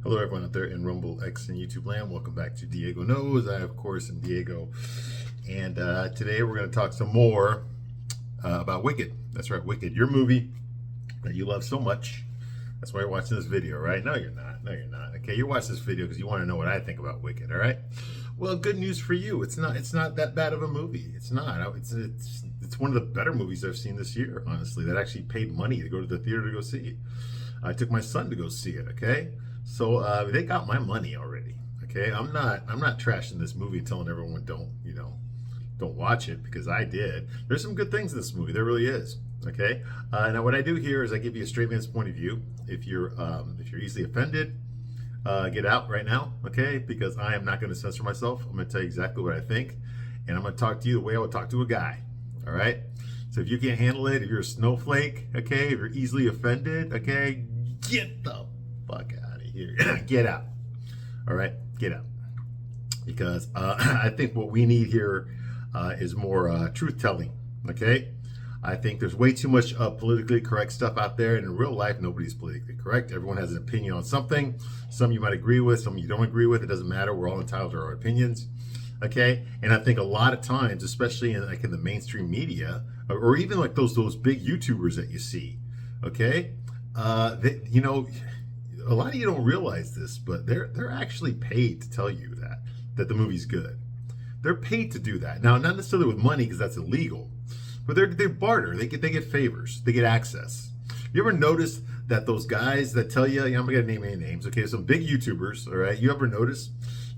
Hello, everyone out there in Rumble X and YouTube land. Welcome back to Diego Knows. I, of course, am Diego. And today we're going to talk some more about Wicked. That's right, Wicked, your movie that you love so much. That's why you're watching this video, right? No, you're not. No, you're not. Okay, you're watching this video because you want to know what I think about Wicked, all right? Well, good news for you. It's not that bad of a movie. It's not. It's one of the better movies I've seen this year, honestly, that actually paid money to go to the theater to go see. I took my son to go see it, okay? So they got my money already. Okay, I'm not trashing this movie and telling everyone don't watch it, because I did. There's some good things in this movie. There really is. Okay. Now what I do here is I give you a straight man's point of view. If you're easily offended, get out right now. Okay, because I am not going to censor myself. I'm going to tell you exactly what I think, and I'm going to talk to you the way I would talk to a guy. All right. So if you can't handle it, if you're a snowflake, okay, if you're easily offended, okay, get the fuck out of here. Get out. All right, get out. Because I think what we need here is more truth telling. Okay, I think there's way too much politically correct stuff out there, and in real life, nobody's politically correct. Everyone has an opinion on something. Some you might agree with, some you don't agree with. It doesn't matter. We're all entitled to our opinions. Okay, and I think a lot of times, especially in the mainstream media, or even like those big YouTubers that you see, okay, a lot of you don't realize this, but they're actually paid to tell you that the movie's good. They're paid to do that. Now, not necessarily with money, because that's illegal, but they barter. They get favors. They get access. You ever notice that those guys that tell you, I'm not gonna name any names, okay, some big YouTubers, all right, you ever notice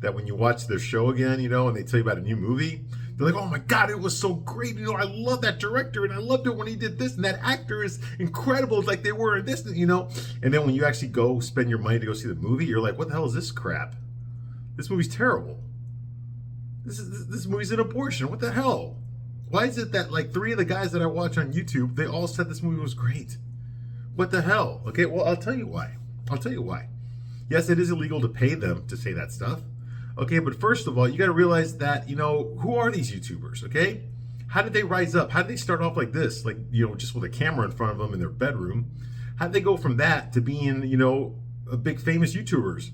that when you watch their show again, and they tell you about a new movie, they're like, oh my God, it was so great. I love that director, and I loved it when he did this, and that actor is incredible. It's like they were in this, And then when you actually go spend your money to go see the movie, you're like, what the hell is this crap? This movie's terrible. This movie's an abortion. What the hell? Why is it that like 3 of the guys that I watch on YouTube, they all said this movie was great? What the hell? Okay, well, I'll tell you why. Yes, it is illegal to pay them to say that stuff. Okay, but first of all, you got to realize that, who are these YouTubers, okay? How did they rise up? How did they start off like this? Like, just with a camera in front of them in their bedroom. How did they go from that to being, a big famous YouTubers,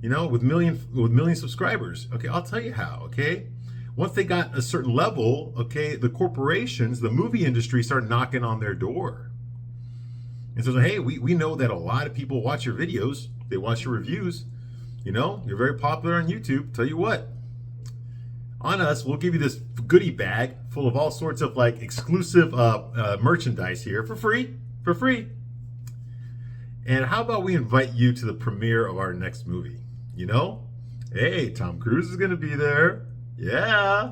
with million subscribers? Okay, I'll tell you how, okay? Once they got a certain level, okay, the corporations, the movie industry started knocking on their door. And so, hey, we know that a lot of people watch your videos. They watch your reviews. You're very popular on YouTube. Tell you what, on us, we'll give you this goodie bag full of all sorts of like exclusive merchandise here for free. And how about we invite you to the premiere of our next movie? Hey, Tom Cruise is going to be there. Yeah,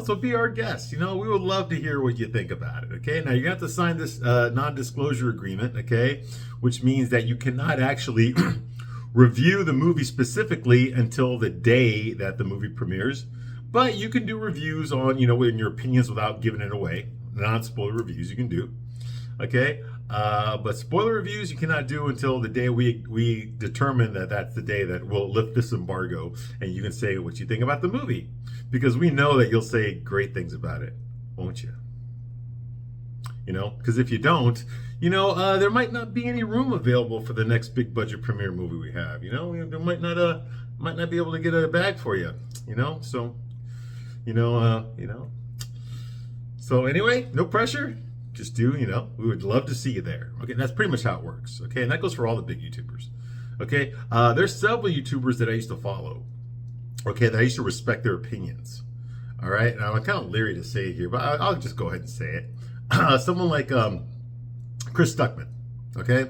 so be our guest. We would love to hear what you think about it. Okay, now you're gonna have to sign this non-disclosure agreement. Okay, which means that you cannot actually review the movie specifically until the day that the movie premieres. But you can do reviews on, in your opinions without giving it away. Non-spoiler reviews you can do. Okay, but spoiler reviews you cannot do until the day we determine that that's the day that we'll lift this embargo, and you can say what you think about the movie, because we know that you'll say great things about it, won't you? Because if you don't, there might not be any room available for the next big budget premiere movie we have. There might not be able to get a bag for you. So So anyway, no pressure. Just do, we would love to see you there. Okay, that's pretty much how it works. Okay, and that goes for all the big YouTubers. Okay, there's several YouTubers that I used to follow. Okay, that I used to respect their opinions. All right, now I'm kind of leery to say it here, but I'll just go ahead and say it. Someone like Chris Stuckman. Okay,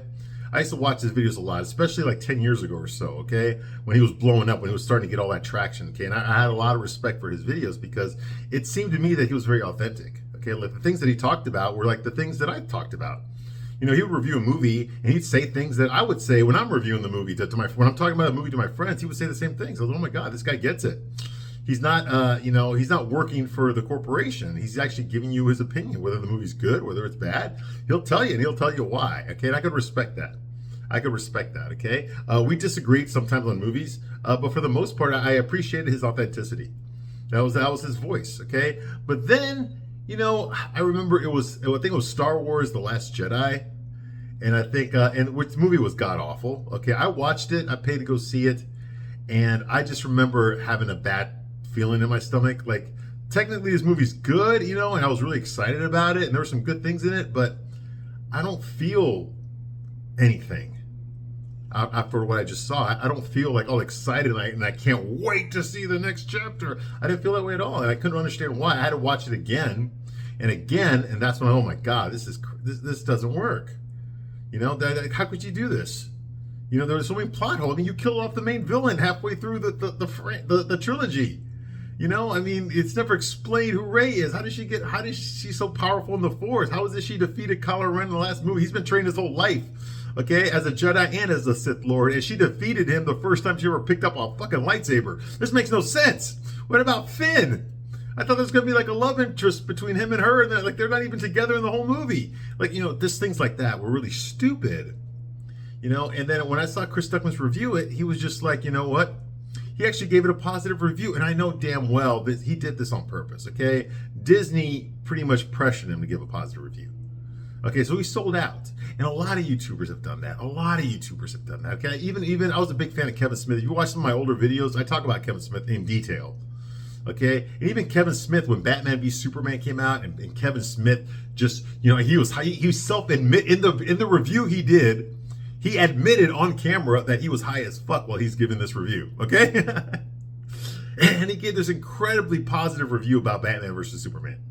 I used to watch his videos a lot, especially like 10 years ago or so. Okay, when he was blowing up, when he was starting to get all that traction. Okay, and I had a lot of respect for his videos because it seemed to me that he was very authentic. Okay, like the things that he talked about were like the things that I talked about. He would review a movie and he'd say things that I would say when I'm reviewing the movie when I'm talking about a movie to my friends. He would say the same things. I was like, oh my God, this guy gets it. He's not, he's not working for the corporation. He's actually giving you his opinion, whether the movie's good, whether it's bad. He'll tell you, and he'll tell you why. Okay, and I could respect that. Okay, we disagreed sometimes on movies, but for the most part, I appreciated his authenticity. That was his voice. Okay, but then. I remember I think it was Star Wars: The Last Jedi, And I think, and which movie was god awful. Okay, I watched it. I paid to go see it, and I just remember having a bad feeling in my stomach. Like, technically, this movie's good, you know, and I was really excited about it, and there were some good things in it, but I don't feel anything after what I just saw. I don't feel like all excited, and I can't wait to see the next chapter. I didn't feel that way at all, and I couldn't understand why. I had to watch it again and again, and that's when, oh my God, this doesn't work. You know, how could you do this? You know, there's so many plot holes. I mean, you kill off the main villain halfway through the trilogy. You know, I mean, it's never explained who Rey is. How is she so powerful in the Force? How is it she defeated Kylo Ren in the last movie? He's been trained his whole life, okay, as a Jedi and as a Sith Lord, and she defeated him the first time she ever picked up a fucking lightsaber. This makes no sense. What about Finn? I thought there was going to be like a love interest between him and her, and they're not even together in the whole movie. Like, you know, just things like that were really stupid. You know, and then when I saw Chris Stuckman's review it, he was just like, you know what? He actually gave it a positive review, and I know damn well that he did this on purpose, okay? Disney pretty much pressured him to give a positive review. Okay, so he sold out. And a lot of YouTubers have done that. Okay? Even I was a big fan of Kevin Smith. If you watch some of my older videos, I talk about Kevin Smith in detail. Okay, and even Kevin Smith, when Batman v Superman came out, and Kevin Smith just, you know, he self-admit in the review he did, he admitted on camera that he was high as fuck while he's giving this review. Okay, and he gave this incredibly positive review about Batman versus Superman.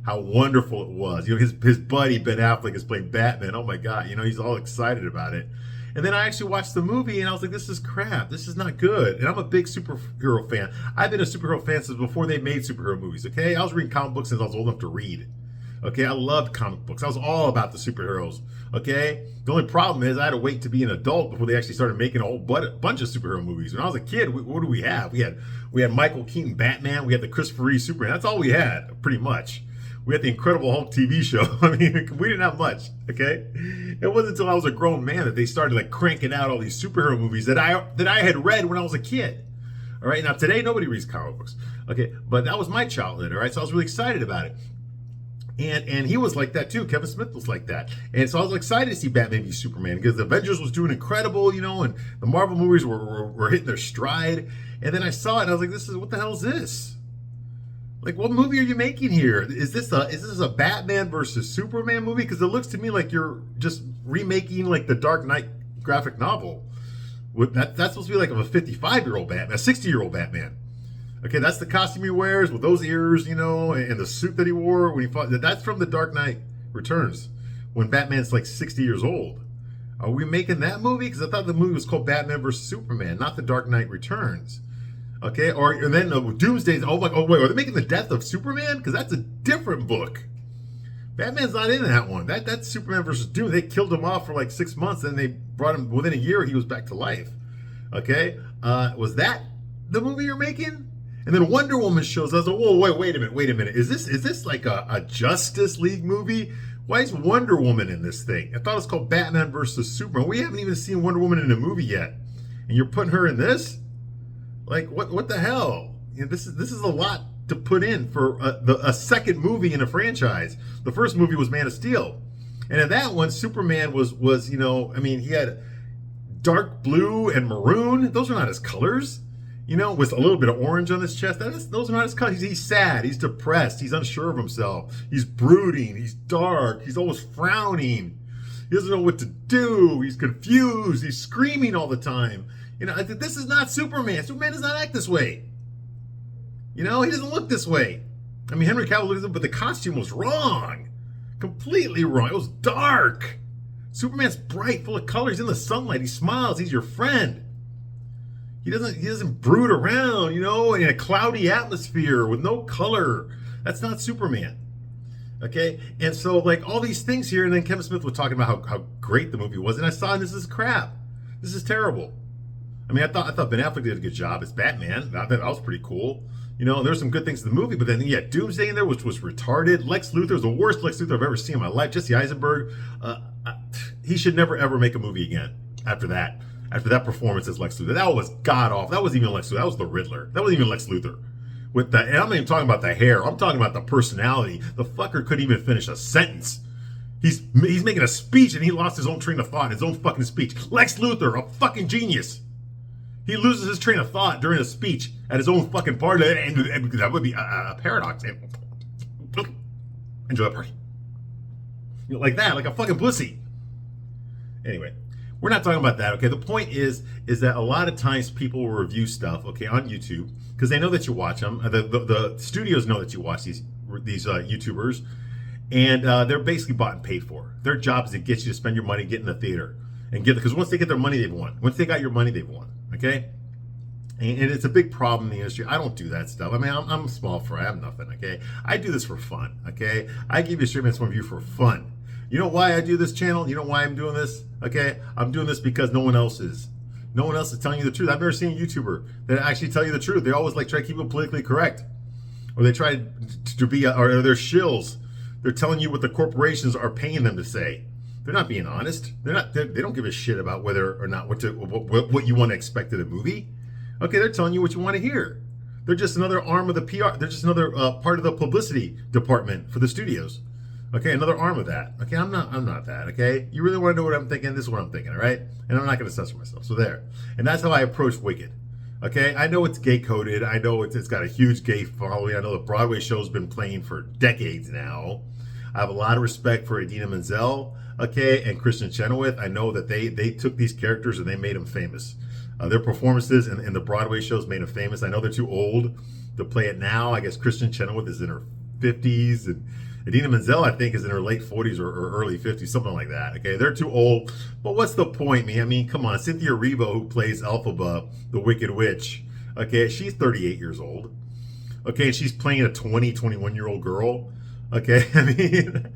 How wonderful it was. You know, his buddy Ben Affleck is playing Batman. Oh my God, you know, he's all excited about it. And then I actually watched the movie and I was like, this is crap. This is not good. And I'm a big superhero fan. I've been a superhero fan since before they made superhero movies, okay? I was reading comic books since I was old enough to read. Okay, I loved comic books. I was all about the superheroes, okay? The only problem is I had to wait to be an adult before they actually started making a whole bunch of superhero movies. When I was a kid, what do we have? We had Michael Keaton Batman. We had the Christopher Reeve Superman. That's all we had, pretty much. We had the Incredible Hulk TV show. I mean, we didn't have much, okay? It wasn't until I was a grown man that they started like cranking out all these superhero movies that I had read when I was a kid. All right, now today nobody reads comic books, okay? But that was my childhood, all right? So I was really excited about it. And he was like that too. Kevin Smith was like that. And so I was excited to see Batman v Superman because the Avengers was doing incredible, you know, and the Marvel movies were hitting their stride. And then I saw it and I was like, what the hell is this? Like, what movie are you making here? Is this a Batman versus Superman movie? Because it looks to me like you're just remaking like the Dark Knight graphic novel. That's supposed to be like a 55-year-old Batman, a 60-year-old Batman. Okay, that's the costume he wears with those ears, you know, and the suit that he wore when he fought. That's from the Dark Knight Returns, when Batman's like 60 years old. Are we making that movie? Because I thought the movie was called Batman versus Superman, not the Dark Knight Returns. Okay, and then Doomsday's, wait, are they making the death of Superman? Because that's a different book. Batman's not in that one. That's Superman versus Doom. They killed him off for like 6 months, and they brought him, within a year, he was back to life. Okay, was that the movie you're making? And then Wonder Woman shows us, whoa, wait a minute. Is this like a Justice League movie? Why is Wonder Woman in this thing? I thought it was called Batman versus Superman. We haven't even seen Wonder Woman in a movie yet. And you're putting her in this? Like, what the hell? You know, this is a lot to put in for a second movie in a franchise. The first movie was Man of Steel. And in that one, Superman was, you know, I mean, he had dark blue and maroon. Those are not his colors. You know, with a little bit of orange on his chest. Those are not his colors. He's sad. He's depressed. He's unsure of himself. He's brooding. He's dark. He's always frowning. He doesn't know what to do. He's confused. He's screaming all the time. You know, this is not Superman. Superman does not act this way. You know, he doesn't look this way. I mean, Henry Cavill looks, but the costume was wrong. Completely wrong. It was dark. Superman's bright, full of colors, in the sunlight. He smiles. He's your friend. He doesn't brood around, you know, in a cloudy atmosphere with no color. That's not Superman. Okay? And so, like, all these things here, and then Kevin Smith was talking about how great the movie was, and I saw, this is crap. This is terrible. I mean, I thought Ben Affleck did a good job as Batman. I thought that was pretty cool. You know, there were some good things in the movie, but then you had Doomsday in there, which was retarded. Lex Luthor was the worst Lex Luthor I've ever seen in my life. Jesse Eisenberg, he should never, ever make a movie again after that. After that performance as Lex Luthor. That was god-awful. That wasn't even Lex Luthor. That was the Riddler. That wasn't even Lex Luthor. And I'm not even talking about the hair. I'm talking about the personality. The fucker couldn't even finish a sentence. He's making a speech and he lost his own train of thought in his own fucking speech. Lex Luthor, a fucking genius. He loses his train of thought during a speech at his own fucking party, and that would be a paradox. Enjoy the party. You know, like that, like a fucking pussy. Anyway, we're not talking about that, okay? The point is that a lot of times people will review stuff, okay, on YouTube because they know that you watch them. The studios know that you watch these YouTubers, and they're basically bought and paid for. Their job is to get you to spend your money, get in the theater, and because once they get their money, they've won. Once they got your money, they've won, okay? And it's a big problem in the industry. I don't do that stuff. I mean, I'm a small fry. I'm nothing, okay? I do this for fun, okay? I give you a Straight Man's Point of View for fun. You know why I do this channel? You know why I'm doing this? Okay? I'm doing this because no one else is. No one else is telling you the truth. I've never seen a YouTuber that actually tell you the truth. They always like try to keep it politically correct. Or they try to be, or they're shills. They're telling you what the corporations are paying them to say. They're not being honest. They don't give a shit about whether or not what you want to expect in a movie. Okay, they're telling you what you want to hear. They're just another arm of the PR. They're just another part of the publicity department for the studios. Okay, another arm of that. Okay, I'm not that. Okay, you really want to know what I'm thinking? This is what I'm thinking. All right, and I'm not going to censor myself. So there, and that's how I approach Wicked. Okay, I know it's gay coded. I know it's got a huge gay following. I know the Broadway show's been playing for decades now. I have a lot of respect for Idina Menzel, okay, and Kristen Chenoweth. I know that they took these characters and they made them famous. Their performances in the Broadway shows made them famous. I know they're too old to play it now. I guess Kristen Chenoweth is in her 50s, and Idina Menzel, I think, is in her late 40s or early 50s, something like that. Okay, they're too old. But what's the point, man? I mean, come on. Cynthia Erivo, who plays Elphaba, the Wicked Witch, okay, she's 38 years old. Okay, and she's playing a 21-year-old girl. Okay, I mean,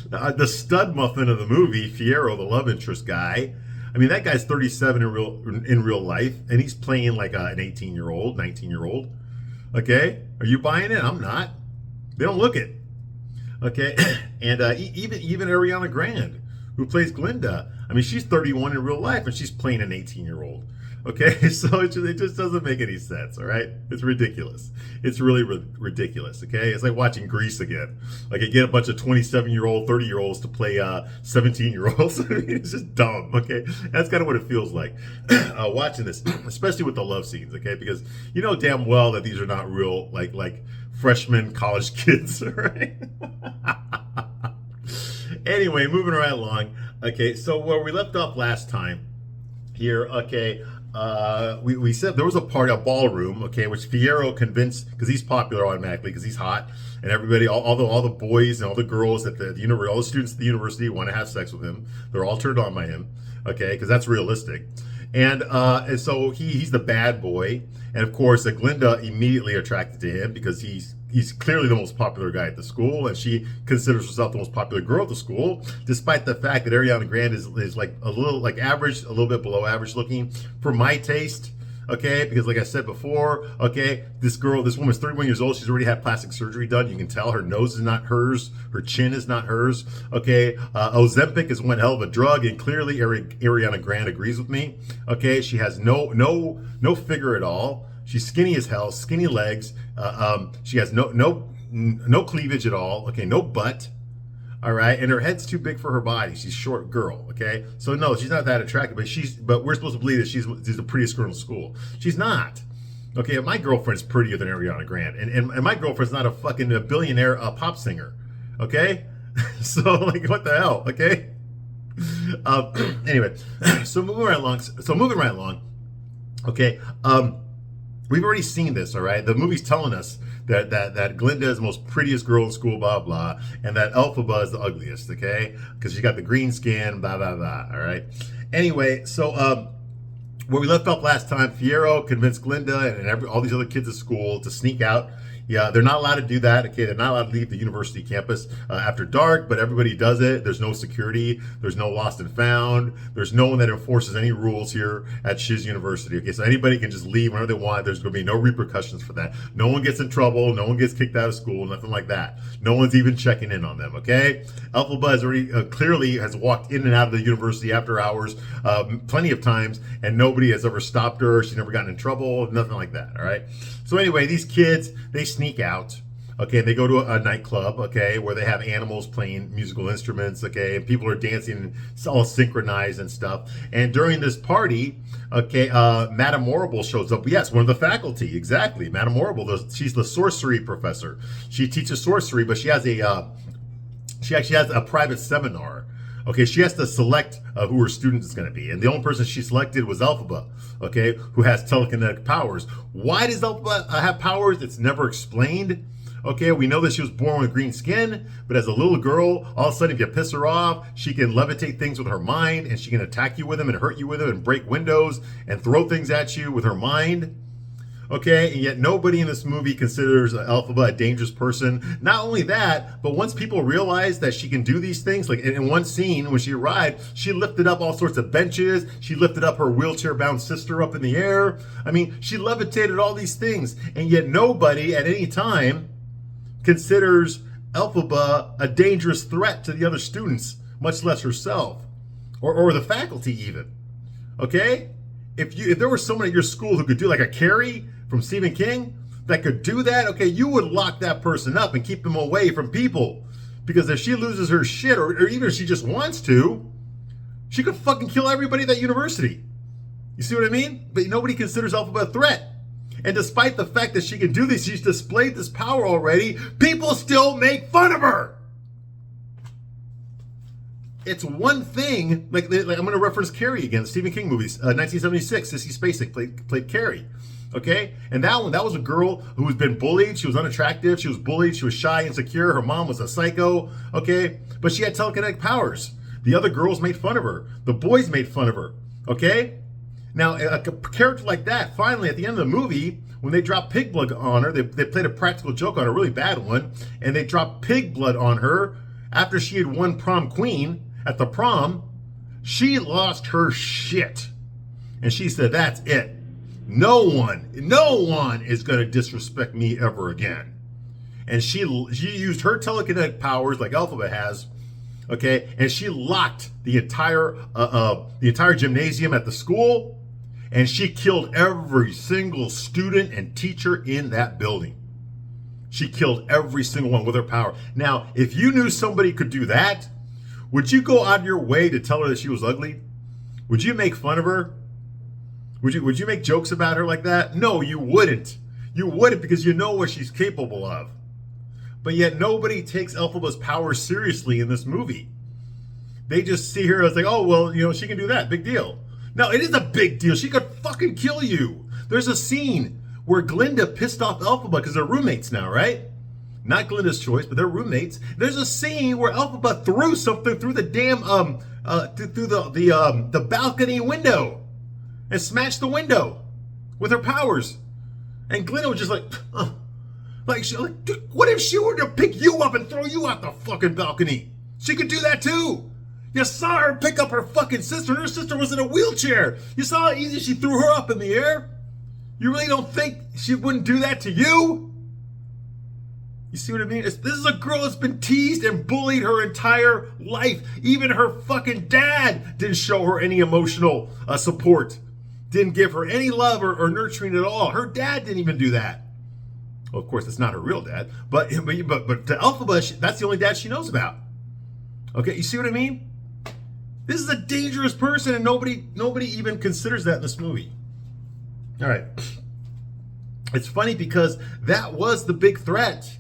the stud muffin of the movie, Fiyero, the love interest guy, I mean, that guy's 37 in real life, and he's playing like an 18-year-old, 19-year-old. Okay, are you buying it? I'm not. They don't look it. Okay, and even Ariana Grande, who plays Glinda, I mean, she's 31 in real life, and she's playing an 18-year-old. Okay, so it just doesn't make any sense, all right? It's ridiculous. It's really ridiculous, okay? It's like watching Grease again. Like, you get a bunch of 27-year-old, 30-year-olds to play 17-year-olds. I mean, it's just dumb, okay? That's kind of what it feels like watching this, especially with the love scenes, okay? Because you know damn well that these are not real, like freshman college kids, right? Anyway, moving right along. Okay, so where we left off last time here, okay, we said there was a party, a ballroom, okay, which Fiyero convinced, because he's popular automatically, because he's hot, and everybody, all the boys and all the girls at the university, all the students at the university want to have sex with him. They're all turned on by him, okay, because that's realistic. And so he's the bad boy, and of course, Glinda immediately attracted to him because he's clearly the most popular guy at the school, and she considers herself the most popular girl at the school, despite the fact that Ariana Grande is like a little like average, a little bit below average looking for my taste. Okay, because like I said before, okay, this woman's 31 years old. She's already had plastic surgery done. You can tell her nose is not hers, her chin is not hers. Okay, Ozempic is one hell of a drug, and clearly Ariana Grande agrees with me. Okay, she has no figure at all. She's skinny as hell, skinny legs. She has no cleavage at all. Okay, no butt. All right, and her head's too big for her body. She's a short girl. Okay, so no, she's not that attractive. But we're supposed to believe that she's the prettiest girl in school. She's not. Okay, my girlfriend's prettier than Ariana Grande, and my girlfriend's not a billionaire pop singer. Okay, so like what the hell? Okay. Anyway, so moving right along. Okay. We've already seen this, all right? The movie's telling us that Glinda is the most prettiest girl in school, blah, blah, and that Elphaba is the ugliest, okay? Because she got the green skin, blah, blah, blah, all right? Anyway, so where we left off last time, Fiyero convinced Glinda and all these other kids at school to sneak out. Yeah, they're not allowed to do that. Okay, they're not allowed to leave the university campus after dark, but everybody does it. There's no security. There's no lost and found. There's no one that enforces any rules here at Shiz University. Okay, so anybody can just leave whenever they want. There's going to be no repercussions for that. No one gets in trouble. No one gets kicked out of school. Nothing like that. No one's even checking in on them. Okay, Elphaba has already clearly has walked in and out of the university after hours plenty of times, and nobody has ever stopped her. She's never gotten in trouble. Nothing like that. All right. So anyway, these kids, they sneak out. Okay, and they go to a nightclub, okay, where they have animals playing musical instruments, okay, and people are dancing and it's all synchronized and stuff. And during this party, okay, Madame Morrible shows up. Yes, one of the faculty, exactly. Madame Morrible, she's the sorcery professor. She teaches sorcery, but she actually has a private seminar. Okay, she has to select who her student is going to be. And the only person she selected was Elphaba, okay, who has telekinetic powers. Why does Elphaba have powers? It's never explained. Okay, we know that she was born with green skin, but as a little girl, all of a sudden, if you piss her off, she can levitate things with her mind, and she can attack you with them and hurt you with them and break windows and throw things at you with her mind. Okay, and yet nobody in this movie considers Elphaba a dangerous person. Not only that, but once people realize that she can do these things, like in one scene when she arrived, she lifted up all sorts of benches. She lifted up her wheelchair-bound sister up in the air. I mean, she levitated all these things, and yet nobody at any time considers Elphaba a dangerous threat to the other students, much less herself, or the faculty even. Okay? If there was someone at your school who could do like a Carrie from Stephen King that could do that, okay, you would lock that person up and keep them away from people. Because if she loses her shit, or even if she just wants to, she could fucking kill everybody at that university. You see what I mean? But nobody considers Elphaba a threat. And despite the fact that she can do this, she's displayed this power already, people still make fun of her. It's one thing, like I'm going to reference Carrie again, the Stephen King movies, 1976, Sissy Spacek played Carrie, okay? And that was a girl who has been bullied. She was unattractive. She was bullied. She was shy, insecure. Her mom was a psycho, okay? But she had telekinetic powers. The other girls made fun of her. The boys made fun of her, okay? Now, a character like that, finally, at the end of the movie, when they dropped pig blood on her, they played a practical joke on her, a really bad one, and they dropped pig blood on her after she had won prom queen. At the prom, she lost her shit. And she said, that's it. No one is going to disrespect me ever again. And she used her telekinetic powers like Elphaba has, okay? And she locked the entire gymnasium at the school, and she killed every single student and teacher in that building. She killed every single one with her power. Now, if you knew somebody could do that, would you go out of your way to tell her that she was ugly? Would you make fun of her? Would you make jokes about her like that? No, you wouldn't. You wouldn't, because you know what she's capable of. But yet nobody takes Elphaba's power seriously in this movie. They just see her as like, oh, well, you know, she can do that. Big deal. No, it is a big deal. She could fucking kill you. There's a scene where Glinda pissed off Elphaba because they're roommates now, right? Not Glinda's choice, but they're roommates. There's a scene where Elphaba threw something through the damn through the balcony window and smashed the window with her powers. And Glinda was just like, what if she were to pick you up and throw you out the fucking balcony? She could do that too. You saw her pick up her fucking sister, and her sister was in a wheelchair. You saw how easy she threw her up in the air? You really don't think she wouldn't do that to you? You see what I mean? This is a girl that's been teased and bullied her entire life. Even her fucking dad didn't show her any emotional support. Didn't give her any love or nurturing at all. Her dad didn't even do that. Well, of course, it's not her real dad. But to Elphaba, that's the only dad she knows about. Okay, you see what I mean? This is a dangerous person, and nobody even considers that in this movie. All right. It's funny because that was the big threat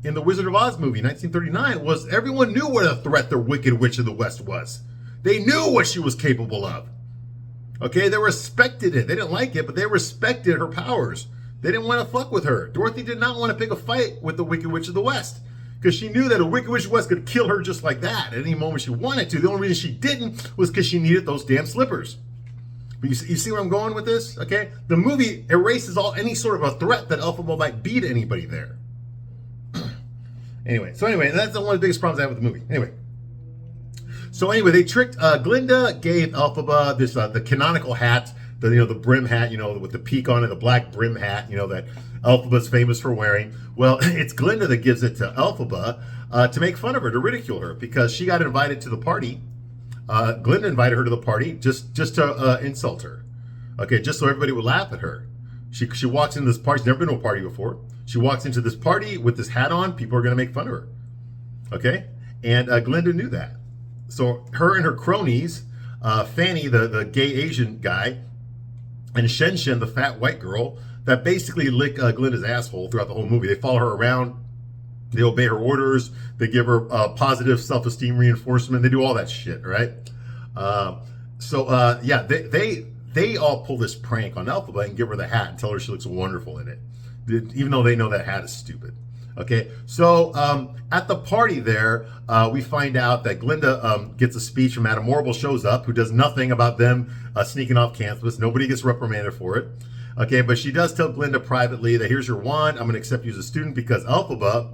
in the Wizard of Oz movie, 1939, was everyone knew what a threat the Wicked Witch of the West was. They knew what she was capable of. Okay, they respected it. They didn't like it, but they respected her powers. They didn't want to fuck with her. Dorothy did not want to pick a fight with the Wicked Witch of the West because she knew that a Wicked Witch of the West could kill her just like that at any moment she wanted to. The only reason she didn't was because she needed those damn slippers. But you see where I'm going with this? Okay, the movie erases any sort of a threat that Elphaba might be to anybody there. Anyway, that's one of the biggest problems I have with the movie. Anyway, they tricked Glinda, gave Elphaba this the canonical hat, the brim hat, with the peak on it, the black brim hat, that Elphaba's famous for wearing. Well, it's Glinda that gives it to Elphaba to make fun of her, to ridicule her, because she got invited to the party. Glinda invited her to the party just to insult her. Okay, just so everybody would laugh at her. She walks into this party. She's never been to a party before. She walks into this party with this hat on. People are going to make fun of her. Okay? And Glinda knew that. So her and her cronies, Fanny, the gay Asian guy, and Shen Shen, the fat white girl, that basically lick Glinda's asshole throughout the whole movie. They follow her around. They obey her orders. They give her positive self-esteem reinforcement. They do all that shit, right? Yeah, they all pull this prank on Elphaba and give her the hat and tell her she looks wonderful in it, even though they know that hat is stupid. Okay, so at the party there, we find out that Glinda gets a speech from Madame Morrible, shows up, who does nothing about them sneaking off campus. Nobody gets reprimanded for it. Okay, but she does tell Glinda privately that here's your wand. I'm going to accept you as a student because Elphaba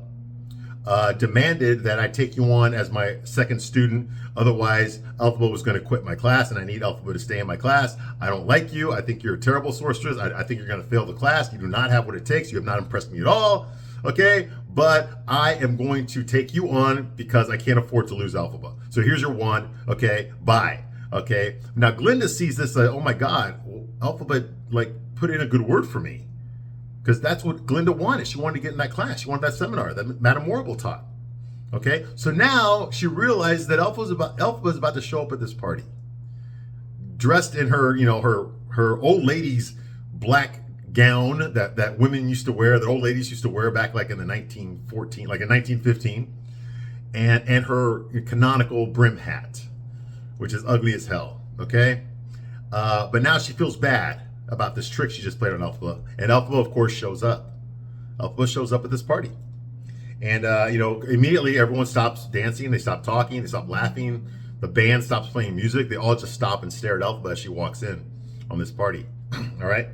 demanded that I take you on as my second student. Otherwise, Elphaba was going to quit my class, and I need Elphaba to stay in my class. I don't like you. I think you're a terrible sorceress. I think you're going to fail the class. You do not have what it takes. You have not impressed me at all. Okay, but I am going to take you on because I can't afford to lose Elphaba. So here's your wand. Okay, bye. Okay, now Glinda sees this. Oh my God, Elphaba like put in a good word for me, because that's what Glinda wanted. She wanted to get in that class. She wanted that seminar that Madame Morrible taught. Okay, so now she realized that Elphaba is about to show up at this party, dressed in her, her old lady's black gown that women used to wear, that old ladies used to wear back like in the 1915, and her canonical brim hat, which is ugly as hell. Okay, but now she feels bad about this trick she just played on Elphaba, and Elphaba, of course, shows up. Elphaba shows up at this party, and immediately everyone stops dancing, they stop talking, they stop laughing, the band stops playing music, they all just stop and stare at Elphaba as she walks in on this party. All right,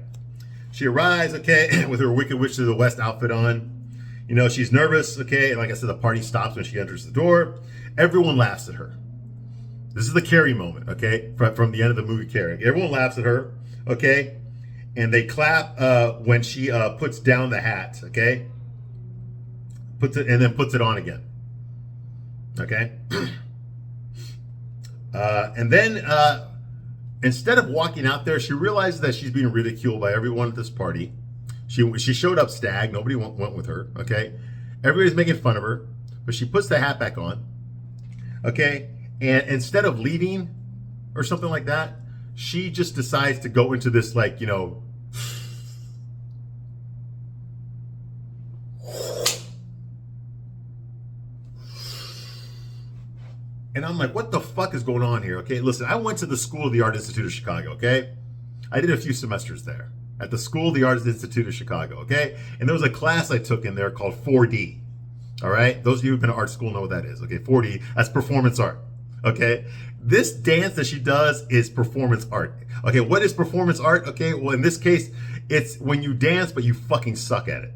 she arrives, okay, with her Wicked Witch of the West outfit on. She's nervous, okay, and like I said, the party stops when she enters the door. Everyone laughs at her. This is the Carrie moment, okay, from the end of the movie Carrie. Everyone laughs at her, okay, and they clap when she puts down the hat, okay? Puts it on again, okay? And then instead of walking out there, she realizes that she's being ridiculed by everyone at this party. She showed up stag. Nobody went with her, okay? Everybody's making fun of her, but she puts the hat back on, okay? And instead of leaving or something like that, she just decides to go into this, like, and I'm like, what the fuck is going on here? Okay, listen, I went to the School of the Art Institute of Chicago, okay? I did a few semesters there at the School of the Arts Institute of Chicago, okay? And there was a class I took in there called 4D, all right? Those of you who've been to art school know what that is, okay? 4D, that's performance art, okay? This dance that she does is performance art. Okay, what is performance art? Okay, well, in this case, it's when you dance, but you fucking suck at it.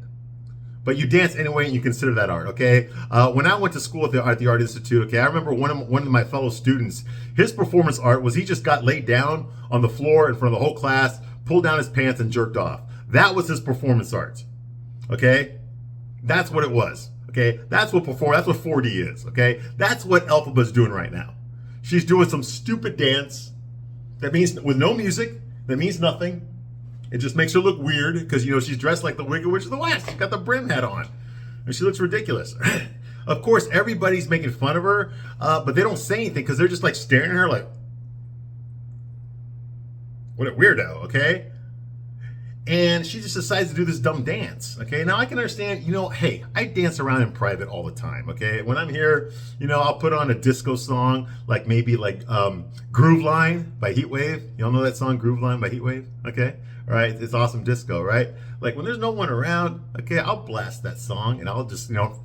But you dance anyway, and you consider that art, okay? When I went to school at the Art Institute, okay, I remember one of my fellow students, his performance art was he just got laid down on the floor in front of the whole class, pulled down his pants, and jerked off. That was his performance art, okay? That's what it was, okay? That's what 4D is, okay? That's what Elphaba's doing right now. She's doing some stupid dance that means, with no music, that means nothing. It just makes her look weird because, she's dressed like the Wicked Witch of the West. She's got the brim hat on. And she looks ridiculous. Of course, everybody's making fun of her, but they don't say anything because they're just like staring at her like, what a weirdo, okay? And she just decides to do this dumb dance, okay? Now I can understand, hey, I dance around in private all the time, okay? When I'm here, I'll put on a disco song, like maybe like Groove Line by Heatwave. Y'all know that song, Groove Line by Heatwave, okay? All right, it's awesome disco, right? Like when there's no one around, okay, I'll blast that song and I'll just, I don't,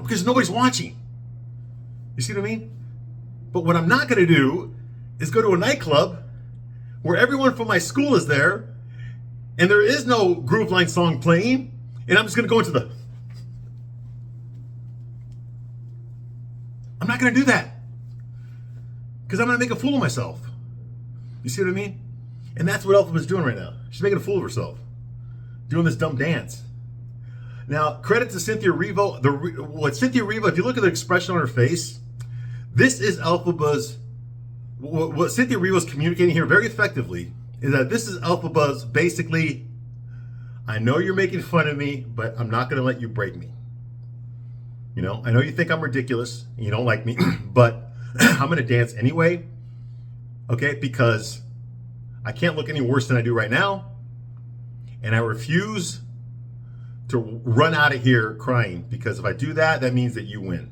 because nobody's watching. You see what I mean? But what I'm not going to do is go to a nightclub where everyone from my school is there and there is no Groove Line song playing, and I'm just going to go into the... I'm not going to do that because I'm going to make a fool of myself. You see what I mean? And that's what Elphaba's doing right now. She's making a fool of herself, doing this dumb dance. Now, credit to Cynthia Erivo. Cynthia Erivo, if you look at the expression on her face, this is Elphaba's... What Cynthia Erivo is communicating here very effectively is that this is Elphaba's basically, I know you're making fun of me, but I'm not going to let you break me. You know, I know you think I'm ridiculous, you don't like me, but I'm going to dance anyway, okay, because I can't look any worse than I do right now, and I refuse to run out of here crying, because if I do that, that means that you win,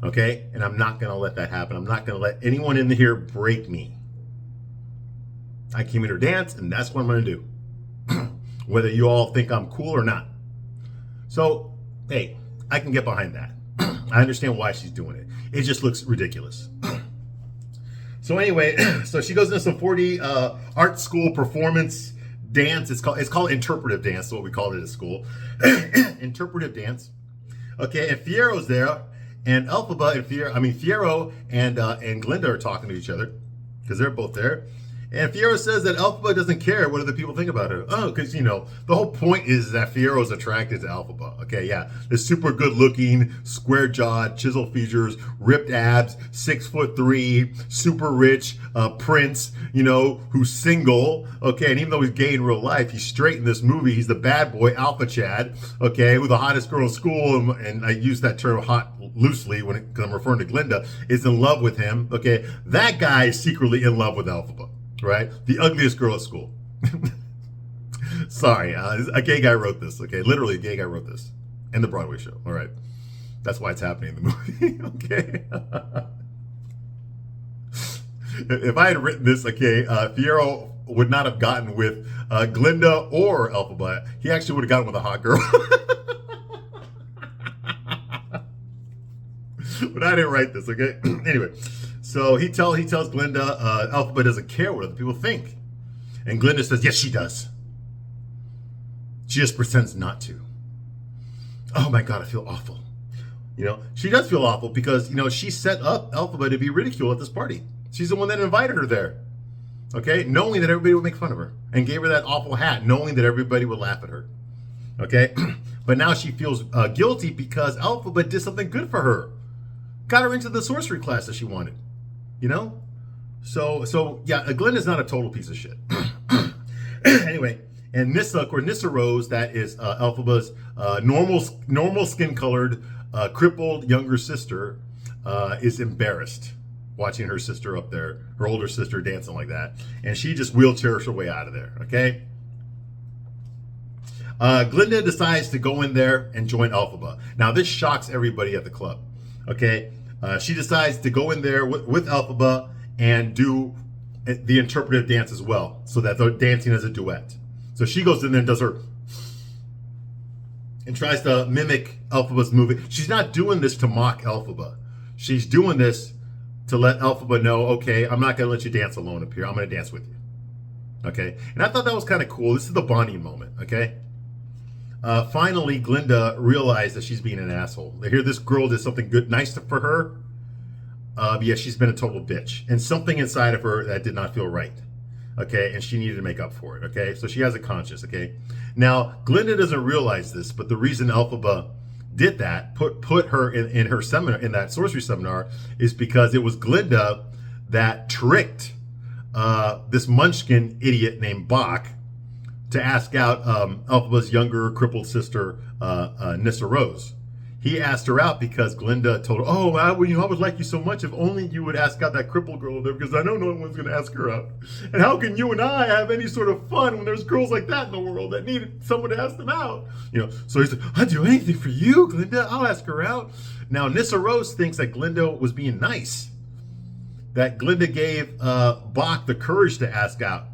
okay, and I'm not going to let that happen. I'm not going to let anyone in here break me. I came here to dance, and that's what I'm going to do, whether you all think I'm cool or not. So, hey, I can get behind that. I understand why she's doing it. It just looks ridiculous. So anyway, so she goes into some 4D art school performance dance. It's called interpretive dance, what we called it at school. Interpretive dance. Okay, and Fiyero's there, and Elphaba and Fiyero and Glinda are talking to each other because they're both there. And Fiyero says that Elphaba doesn't care what other people think about her. Oh, because, you know, the whole point is that Fiyero's attracted to Elphaba. Okay, yeah. The super good looking, square jawed, chiseled features, ripped abs, 6'3", super rich prince, you know, who's single. Okay, and even though he's gay in real life, he's straight in this movie. He's the bad boy, Alpha Chad. Okay, who the hottest girl in school, and I use that term hot loosely because I'm referring to Glinda, is in love with him. Okay, that guy is secretly in love with Elphaba. Right? The ugliest girl at school. Sorry, a gay guy wrote this, okay? Literally, a gay guy wrote this. And the Broadway show, all right? That's why it's happening in the movie, okay? If I had written this, okay, Fiyero would not have gotten with Glinda or Elphaba. He actually would have gotten with a hot girl. But I didn't write this, okay? Anyway. So he tells Glinda Elphaba doesn't care what other people think. And Glinda says, yes, she does. She just pretends not to. Oh my God, I feel awful. You know, she does feel awful because, you know, she set up Elphaba to be ridiculed at this party. She's the one that invited her there. Okay, knowing that everybody would make fun of her. And gave her that awful hat, knowing that everybody would laugh at her. Okay, but now she feels guilty because Elphaba did something good for her. Got her into the sorcery class that she wanted. You know? So yeah, Glinda's not a total piece of shit. Anyway, and Nissa, of course, Nissa Rose, that is Elphaba's normal skin-colored, crippled younger sister, is embarrassed watching her sister up there, her older sister dancing like that. And she just wheelchairs her way out of there, okay? Glinda decides to go in there and join Elphaba. Now, this shocks everybody at the club, okay? She decides to go in there with Elphaba and do the interpretive dance as well, so that they're dancing as a duet. So she goes in there and does her, and tries to mimic Elphaba's movie. She's not doing this to mock Elphaba. She's doing this to let Elphaba know, okay, I'm not going to let you dance alone up here. I'm going to dance with you. Okay? And I thought that was kind of cool. This is the bonding moment, okay? Finally, Glinda realized that she's being an asshole. They hear this girl did something good, nice for her. Yeah, she's been a total bitch. And something inside of her that did not feel right. Okay, and she needed to make up for it. Okay, so she has a conscience. Okay, now Glinda doesn't realize this, but the reason Elphaba did that, put her in her seminar, in that sorcery seminar, is because it was Glinda that tricked this Munchkin idiot named Bach to ask out Elphaba's younger crippled sister, Nissa Rose. He asked her out because Glinda told her, oh, I would like you so much if only you would ask out that crippled girl there, because I know no one's going to ask her out. And how can you and I have any sort of fun when there's girls like that in the world that need someone to ask them out? You know, so he said, I'd do anything for you, Glinda. I'll ask her out. Now, Nissa Rose thinks that Glinda was being nice, that Glinda gave Bach the courage to ask out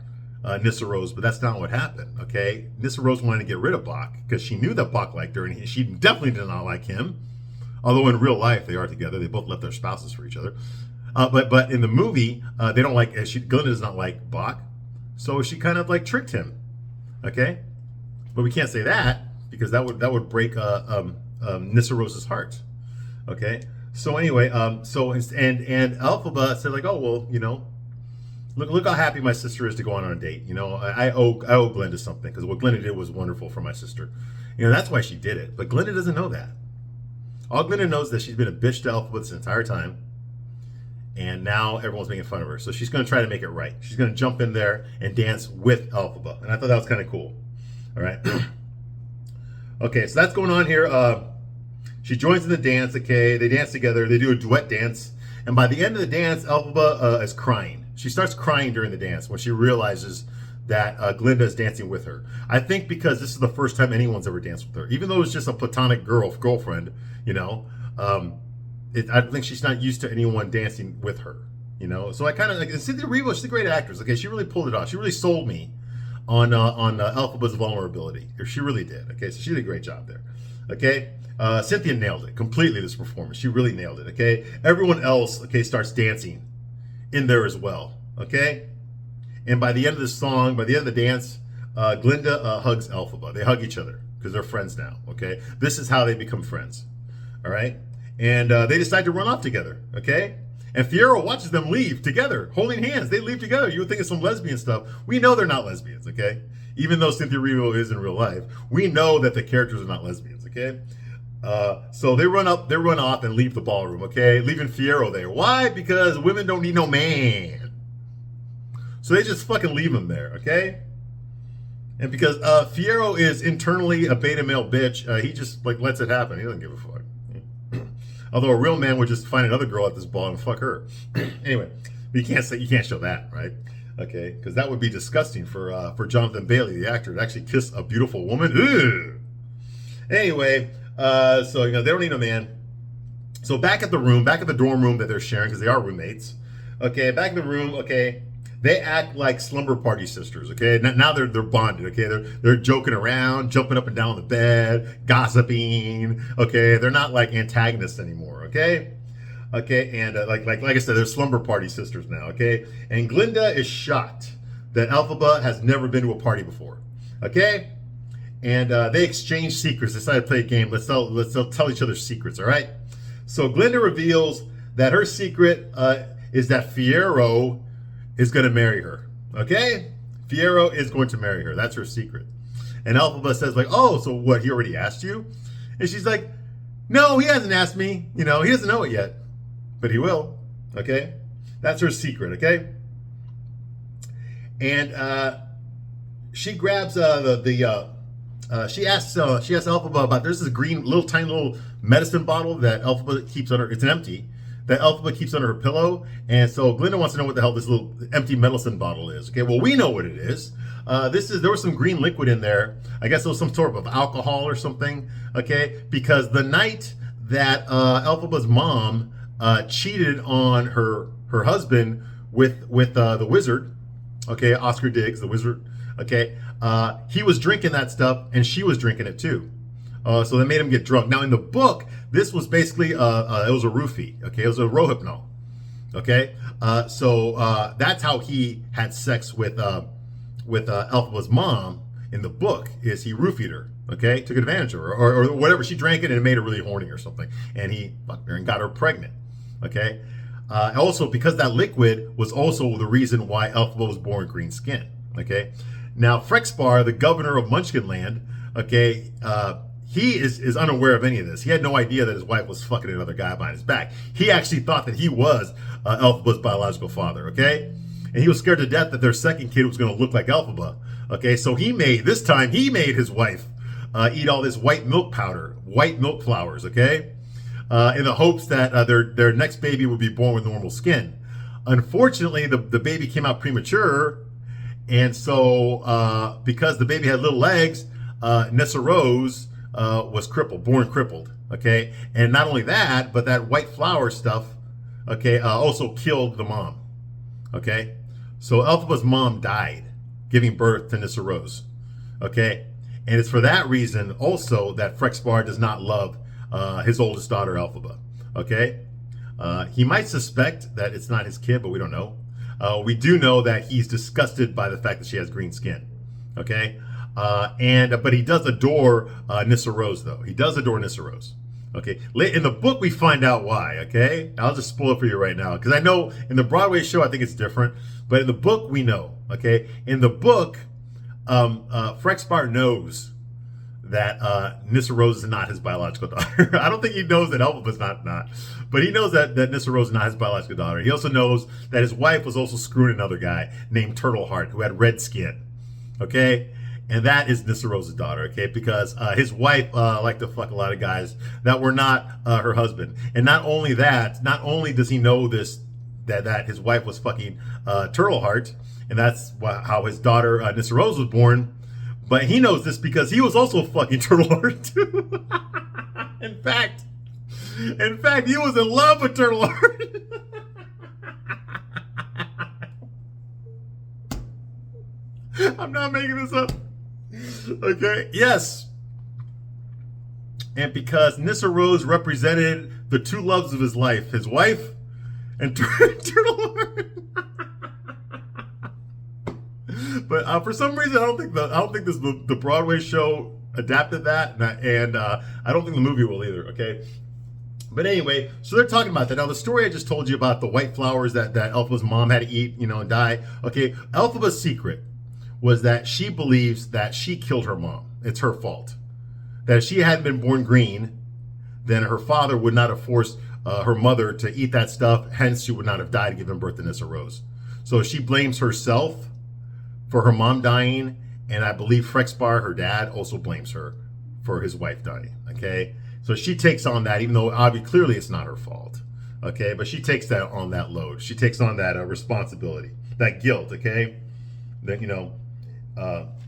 Nissa Rose, but that's not what happened, okay? Nissa Rose wanted to get rid of Bach because she knew that Bach liked her, and she definitely did not like him. Although in real life, they are together. They both left their spouses for each other. But in the movie, they don't like, Glinda does not like Bach, so she kind of like tricked him, okay? But we can't say that because that would break Nissa Rose's heart, okay? So anyway, and Elphaba said like, oh, well, you know, Look how happy my sister is to go on a date. You know, I owe Glinda something because what Glinda did was wonderful for my sister. You know, that's why she did it. But Glinda doesn't know that. All Glinda knows is that she's been a bitch to Elphaba this entire time. and now everyone's making fun of her. So she's going to try to make it right. She's going to jump in there and dance with Elphaba, and I thought that was kind of cool. All right. Okay, so that's going on here. She joins in the dance. Okay, they dance together. They do a duet dance, and by the end of the dance, Elphaba is crying. She starts crying during the dance when she realizes that Glinda is dancing with her. I think because this is the first time anyone's ever danced with her, even though it's just a platonic girlfriend. You know, I think she's not used to anyone dancing with her. You know, so I kind of like Cynthia Erivo. She's a great actress. Okay, she really pulled it off. She really sold me on Elphaba's vulnerability. She really did. Okay, so she did a great job there. Okay, Cynthia nailed it completely. This performance, she really nailed it. Okay, everyone else, okay, starts dancing in there as well. Okay, and by the end of the song, by the end of the dance, Glinda hugs Elphaba. They hug each other because they're friends now. Okay, this is how they become friends. All right, and they decide to run off together. Okay. And Fiyero watches them leave together, holding hands. They leave together. You would think it's some lesbian stuff. We know they're not lesbians, okay? Even though Cynthia Erivo is in real life, we know that the characters are not lesbians, okay? So they run off and leave the ballroom, okay? Leaving Fiyero there. Why? Because women don't need no man. So they just fucking leave him there, okay? And because Fiyero is internally a beta male bitch, he just like lets it happen. He doesn't give a fuck. Although a real man would just find another girl at this ball and fuck her. Anyway, you can't show that, right? Okay, because that would be disgusting for Jonathan Bailey, the actor, to actually kiss a beautiful woman. Ugh. Anyway, so they don't need a man. So back at the dorm room that they're sharing, because they are roommates. Okay, back in the room. Okay, they act like slumber party sisters. Okay, now they're bonded. Okay, they're joking around, jumping up and down the bed, gossiping. Okay, they're not like antagonists anymore. Okay, and like I said, they're slumber party sisters now. Okay, and Glinda is shocked that Elphaba has never been to a party before. Okay, and they exchange secrets. They decide to play a game. Let's tell each other secrets. All right. So Glinda reveals that her secret is that Fiyero is going to marry her. Okay? Fiyero is going to marry her. That's her secret. And Elphaba says like, oh, so what, he already asked you? And she's like, no, he hasn't asked me. He doesn't know it yet. But he will. Okay? That's her secret. Okay? And she grabs she asks Elphaba about, there's this green tiny little medicine bottle that Elphaba keeps under, it's empty, that Elphaba keeps under her pillow. And so Glinda wants to know what the hell this little empty medicine bottle is. Okay, well, we know what it is. There was some green liquid in there. I guess it was some sort of alcohol or something. Okay, because the night that Elphaba's mom cheated on her husband with the wizard, okay, Oscar Diggs, the wizard, okay, he was drinking that stuff and she was drinking it too. So they made him get drunk. Now in the book, this was basically it was a roofie. Okay, it was a Rohypnol. Okay, so that's how he had sex with Elphaba's mom in the book. Is he roofied her? Okay, took advantage of her or whatever. She drank it and it made her really horny or something, and he fucked her and got her pregnant. Okay, also because that liquid was also the reason why Elphaba was born green skin. Okay, now Frexbar, the governor of Munchkinland, okay, he is unaware of any of this. He had no idea that his wife was fucking another guy behind his back. He actually thought that he was Elphaba's biological father, okay? And he was scared to death that their second kid was going to look like Elphaba, okay? So he made his wife eat all this white milk powder, white milk flowers, okay? In the hopes that their next baby would be born with normal skin. Unfortunately, the baby came out premature, and so because the baby had little legs, Nessa Rose was born crippled, okay? And not only that, but that white flower stuff, okay, also killed the mom, okay? So Elphaba's mom died giving birth to Nissa Rose, okay? And it's for that reason also that Frexbar does not love his oldest daughter, Elphaba, okay? He might suspect that it's not his kid, but we don't know. We do know that he's disgusted by the fact that she has green skin, okay? But he does adore Nissa Rose, though. He does adore Nissa Rose. Okay. In the book, we find out why. Okay. I'll just spoil it for you right now, because I know in the Broadway show, I think it's different, but in the book, we know. Okay. In the book, Frexbar knows that Nyssa Rose is not his biological daughter. I don't think he knows that Elphaba's not, but he knows that Nyssa Rose is not his biological daughter. He also knows that his wife was also screwing another guy named Turtleheart who had red skin. Okay? And that is Nyssa Rose's daughter, okay? Because his wife liked to fuck a lot of guys that were not her husband. And not only that, not only does he know this, that his wife was fucking Turtleheart, and that's how his daughter Nyssa Rose was born, but he knows this because he was also fucking Turtleheart too. in fact, he was in love with Turtleheart. I'm not making this up. Okay, yes. And because Nyssa Rose represented the two loves of his life, his wife and Turtleheart. But for some reason, I don't think the Broadway show adapted that, and I don't think the movie will either. Okay. But anyway, so they're talking about that. Now, the story I just told you about the white flowers that Elphaba's mom had to eat, and die. Okay, Elphaba's secret was that she believes that she killed her mom. It's her fault. That if she hadn't been born green, then her father would not have forced her mother to eat that stuff. Hence, she would not have died giving birth to Nyssa Rose. So she blames herself for her mom dying, and I believe Frexbar, her dad, also blames her for his wife dying. Okay, so she takes on that, even though obviously clearly it's not her fault. Okay, but she takes that on that load. She takes on that responsibility, that guilt. Okay, that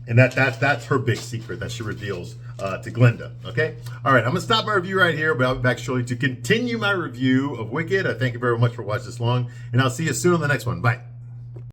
and that's her big secret that she reveals to Glinda. Okay, all right. I'm gonna stop my review right here, but I'll be back shortly to continue my review of Wicked. I thank you very much for watching this long, and I'll see you soon on the next one. Bye.